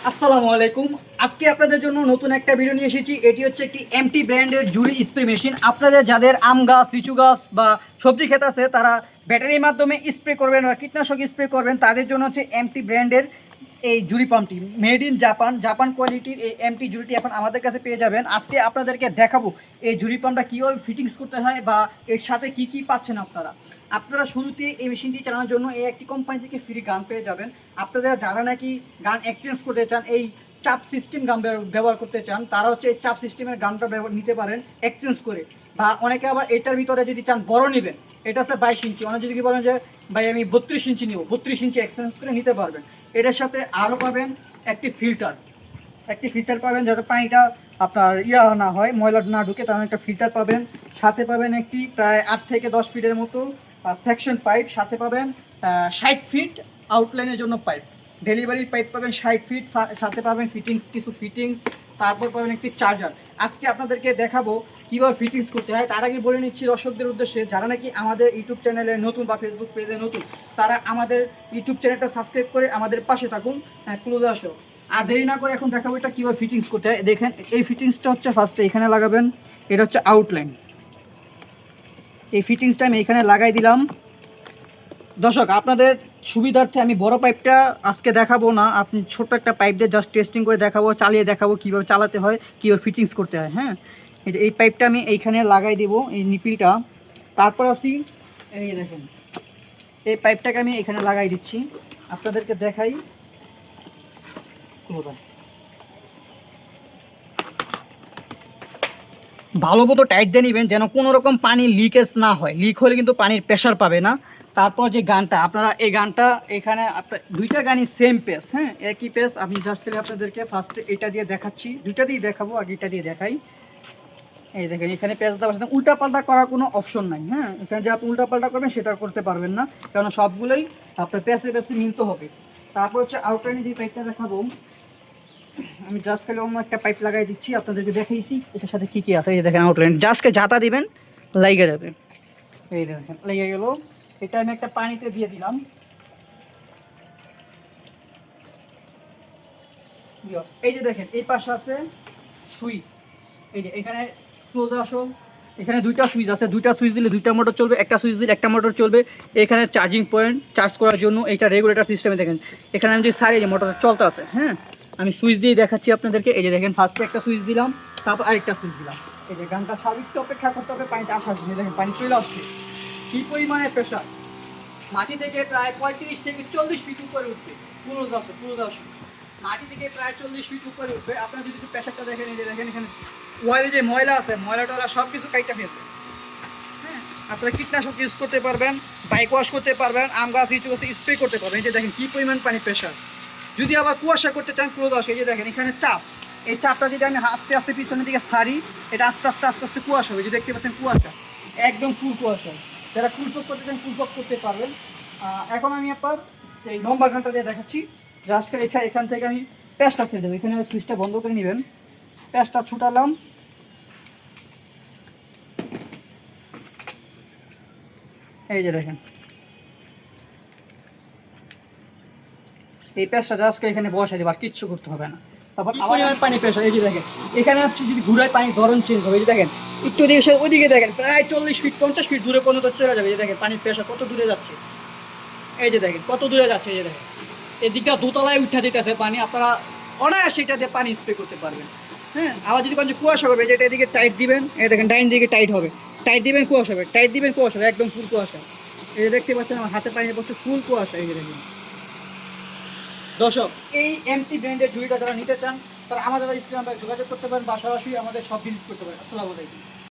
আসসালামু আলাইকুম। আজকে আপনাদের জন্য নতুন একটা ভিডিও নিয়ে এসেছি। এটি হচ্ছে একটি এমটি ব্র্যান্ডের জুড়ি স্প্রে মেশিন। আপনাদের যাদের আম গাছ, লিচু গাছ বা সবজি ক্ষেত আছে, তারা ব্যাটারির মাধ্যমে স্প্রে করবেন বা কীটনাশক স্প্রে করবেন, তাদের জন্য হচ্ছে এমটি ব্র্যান্ডের এই জুড়ি পাম্পটি। মেড ইন জাপান, জাপান কোয়ালিটির এই এমটি জুড়িটি এখন আমাদের কাছে পেয়ে যাবেন। আজকে আপনাদেরকে দেখাবো এই জুড়ি পাম্পটা কীভাবে ফিটিংস করতে হয় বা এর সাথে কি কি পাচ্ছেন আপনারা। আপনারা শুরুতে এই মেশিনটি চালানোর জন্য এই একটি কোম্পানি থেকে ফ্রি গান পেয়ে যাবেন। আপনারা যারা নাকি গান এক্সচেঞ্জ করতে চান, এই চাপ সিস্টেম গান ব্যবহার করতে চান, তারা হচ্ছে এই চাপ সিস্টেমের গানটা নিতে পারেন এক্সচেঞ্জ করে। বা অনেকে আবার এটার ভিতরে যদি চান বড় নেবেন, এটা হচ্ছে 22 ইঞ্চি, অনেক যদি বলেন যে ভাই আমি 32 ইঞ্চি নিব, 32 ইঞ্চি এক্সচেঞ্জ করে নিতে পারবেন। এটার সাথে আরও পাবেন একটি ফিল্টার পাবেন, যাতে পানিটা আপনার না হয়, ময়লা না ঢুকে, তার একটা ফিল্টার পাবেন। সাথে পাবেন একটি প্রায় 8 থেকে 10 ফিটের মতো সেকশন পাইপ। সাথে পাবেন 60 ফিট আউটলাইনের জন্য পাইপ, ডেলিভারির পাইপ পাবেন 60 ফিট। সাথে পাবেন কিছু ফিটিংস, তারপর পাবেন একটি চার্জার। আজকে আপনাদেরকে দেখাবো কীভাবে ফিটিংস করতে হয়। তার আগে বলে নিচ্ছি দর্শকদের উদ্দেশ্যে, যারা নাকি আমাদের ইউটিউব চ্যানেলে নতুন বা ফেসবুক পেজে নতুন, তারা আমাদের ইউটিউব চ্যানেলটা সাবস্ক্রাইব করে আমাদের পাশে থাকুন। ক্লোজ আসো, আর দেরি না করে এখন দেখাবো এটা কীভাবে ফিটিংস করতে হয়। দেখেন, এই ফিটিংসটা হচ্ছে ফার্স্টে এখানে লাগাবেন। এটা হচ্ছে আউটলাইন। এই ফিটিংসটা আমি এখানে লাগাই দিলাম। দর্শক, আপনাদের সুবিধার্থে আমি বড় পাইপটা আজকে দেখাবো না, আপনি ছোট্ট একটা পাইপ দিয়ে জাস্ট টেস্টিং করে দেখাবো, চালিয়ে দেখাবো কীভাবে চালাতে হয়, কীভাবে ফিটিংস করতে হয়। হ্যাঁ, এই পাইপটা আমি এইখানে লাগাই দেবো, এই নিপিলটা। তারপর আসি, এই দেখেন, এই পাইপটাকে আমি এখানে লাগাই দিচ্ছি, আপনাদেরকে দেখাই। ভালো মতো টাইট দিয়ে নেবেন, যেন কোনো রকম পানি লিকেজ না হয়। লিক হলে কিন্তু পানির প্রেশার পাবে না। তারপর যে গানটা, আপনারা এই গানটা এখানে আপনার দুইটা গানই সেম পেস, হ্যাঁ একই পেস। আমি জাস্ট করে আপনাদেরকে ফার্স্টে এটা দিয়ে দেখাচ্ছি, দুইটা দিয়ে দেখাবো, আগে এটা দিয়ে দেখাই। এই দেখেন, এখানে পেস দেওয়ার সাথে উল্টাপাল্টা করার কোনো অপশন নাই। হ্যাঁ, এখানে যে আপনি উল্টাপাল্টা করবেন সেটা করতে পারবেন না, কারণ সবগুলোই আপনার পেসে মিলতে হবে। তারপর হচ্ছে আউটলাইনে যে পাইপটা দেখাবো, আমি জাস্ট খালি অন্য একটা পাইপ লাগাই দিচ্ছি, আপনাদেরকে দেখাইছি এটার সাথে কী কী আছে। এই যে দেখেন আউটলাইন, জাস্টকে ঝাঁতা দিবেন, লাইগে যাবে। এই দেখেন লেগে গেল। এটা আমি একটা পানিতে দিয়ে দিলাম। এই যে দেখেন, এই পাশে আছে সুইচ। এই যে এখানে ক্লোজ আসো, এখানে দুইটা সুইচ আছে, দুইটা সুইচ দিলে দুইটা মোটর চলবে, একটা সুইচ দিলে একটা মোটর চলবে। এখানে চার্জিং পয়েন্ট, চার্জ করার জন্য এইটা রেগুলেটর সিস্টেমে। দেখেন এখানে আমি যে সারি যে মোটর চলতে আছে, হ্যাঁ আমি সুইচ দিয়ে দেখাচ্ছি আপনাদেরকে। এই যে দেখেন, ফার্স্টে একটা সুইচ দিলাম, তারপর আরেকটা সুইচ দিলাম। এই যে গানটা স্বাভাবিক অপেক্ষা করতে হবে, পানিটা আসার জন্য। দেখেন পানি চলে আসছে, কী পরিমাণে প্রেশার। মাটি থেকে প্রায় 35 থেকে 40 ফিট উপরে উঠবে। ক্লোজ আসো, মাটি থেকে প্রায় 40 ফিট উপরে উঠবে। আপনারা যদি প্রেশারটা দেখেন, এই যে দেখেন এখানে ওয়ালে যে ময়লা আছে, ময়লা টয়লা সব কিছু কাইটা ফেলবে। হ্যাঁ, আপনারা কীটনাশক ইউজ করতে পারবেন, বাইক ওয়াশ করতে পারবেন, আম গাছ লিচু গাছে স্প্রে করতে পারবেন। এই যে দেখেন কী পরিমাণ পানি প্রেশার। যদি আবার কুয়াশা করতে চান, ক্লোজ আসে, এই যে দেখেন এখানে চাপ। এই চাপটা যদি আমি আস্তে আস্তে পিছনের দিকে সারি, এটা আস্তে আস্তে আস্তে আস্তে কুয়াশা হবে। যে দেখতে পাচ্ছেন কুয়াশা, একদম ফুল কুয়াশা। যারা ফুলপক করতে চান ফুলপক করতে পারবেন। এখন আমি আপনার এই লম্বা গানটা দিয়ে দেখাচ্ছি। জাস্ট এখান থেকে আমি প্যাঁচটা ছেড়ে দেবো, এখানে সুইচটা বন্ধ করে নেবেন। প্যাঁচটা ছুটালাম, এই যে দেখেন এই প্যাঁচটা জাস্ট এখানে বসাই দেবো, আর কিচ্ছু করতে হবে না। তারপর আবার পানি প্রেশার, এই যে দেখেন এখানে আপনি যদি ঘুরায় পানি ধরন চেঞ্জ হবে। এই যে দেখেন একটু দিকে ওইদিকে দেখেন, প্রায় 40 ফিট 50 ফিট দূরে পর্যন্ত চলে যাবে। এই যে দেখেন পানির প্রেশার কত দূরে যাচ্ছে, এই যে দেখেন কত দূরে যাচ্ছে। এই যে দেখেন এদিকটা দোতলায় উঠা দিতেছে পানি, আপনারা অনায়াসে এটা দিয়ে পানি স্প্রে করতে পারবেন। হ্যাঁ, আবার যদি কোনো কুয়াশা হবে, যেটা এদিকে টাইট দিবেন, এই দেখেন ডাইন দিকে টাইট হবে, টাইট দিবেন কুয়াশা হবে, টাইট দিবেন কুয়াশা হবে, একদম ফুল কুয়াশা। এই যে দেখতে পাচ্ছেন আমার হাতে পানি পড়ছে, ফুল কুয়াশা। এই যে দেখেন দর্শক, এই এমটি ব্র্যান্ডের ঝুড়িটা যারা নিতে চান, তারা আমাদের স্ক্রিনে যোগাযোগ করতে পারেন, বা সরাসরি আমাদের সব ভিজিট করতে পারেন। আসসালামু আলাইকুম।